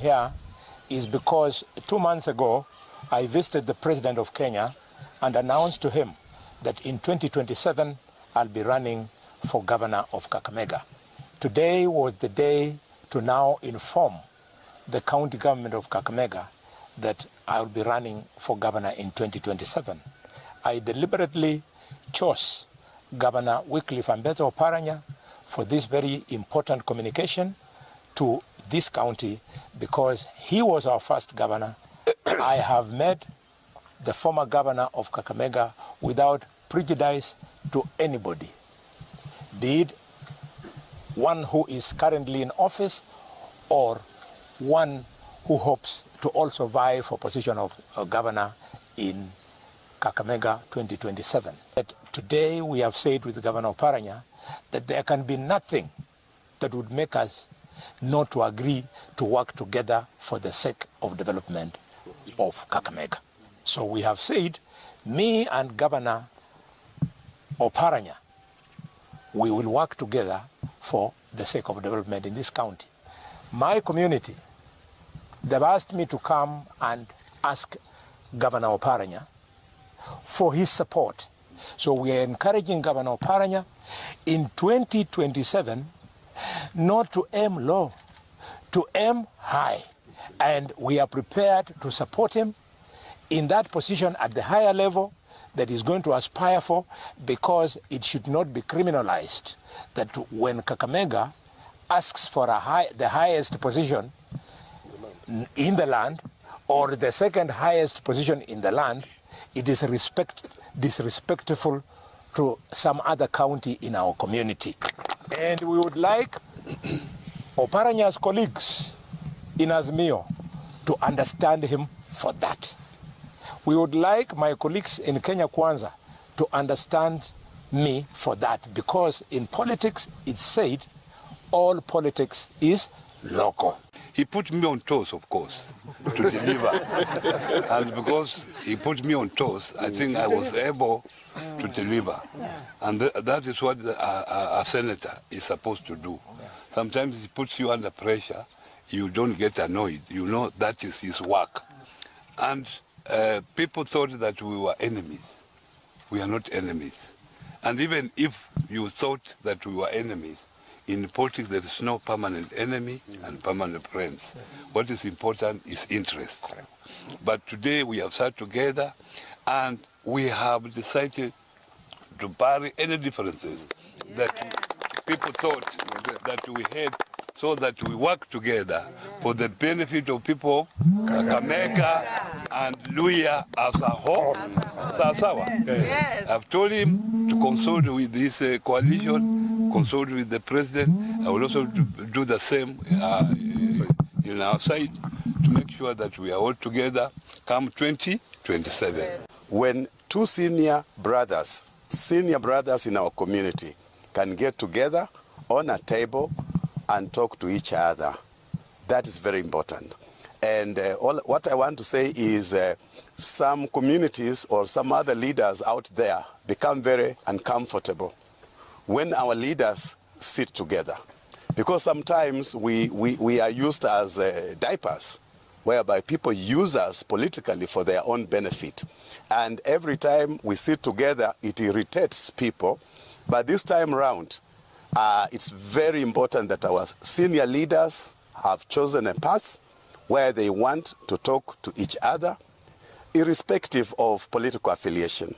here is because 2 months ago, I visited the President of Kenya and announced to him that in 2027, I'll be running for governor of Kakamega. Today was the day to now inform the county government of Kakamega that I'll be running for governor in 2027. I deliberately chose Governor Wycliffe Ambetsa Oparanya for this very important communication to this county because he was our first governor. I have met the former governor of Kakamega without prejudice to anybody, be it one who is currently in office or one who hopes to also vie for position of governor in Kakamega 2027. But today we have said with Governor Oparanya that there can be nothing that would make us not to agree to work together for the sake of development of Kakamega. So we have said, me and Governor Oparanya, we will work together for the sake of development in this county. My community, they've asked me to come and ask Governor Oparanya for his support. So we are encouraging Governor Oparanya in 2027 not to aim low, to aim high. And we are prepared to support him in that position at the higher level that he's going to aspire for, because it should not be criminalized that when Kakamega asks for the highest position in the land or the second highest position in the land, it is disrespectful to some other county in our community. And we would like Oparanya's colleagues in Azimio to understand him for that. We would like my colleagues in Kenya Kwanza to understand me for that, because in politics it's said all politics is local. He put me on toes, of course, to deliver. And because he put me on toes, I think I was able to deliver. And that is what a senator is supposed to do. Sometimes he puts you under pressure, you don't get annoyed. You know that is his work. And people thought that we were enemies. We are not enemies. And even if you thought that we were enemies, in politics there is no permanent enemy and permanent friends. What is important is interest. But today we have sat together and we have decided to bury any differences that people thought that we had, so that we work together for the benefit of people of Kakamega and Luhya as a whole. Yes. I've told him to consult with this coalition, consult with the president. I will also do the same in our side to make sure that we are all together come 2027. When two senior brothers in our community can get together on a table and talk to each other, that is very important. And what I want to say is some communities or some other leaders out there become very uncomfortable when our leaders sit together. Because sometimes we are used as diapers, whereby people use us politically for their own benefit. And every time we sit together, it irritates people. But this time around, it's very important that our senior leaders have chosen a path where they want to talk to each other, irrespective of political affiliation.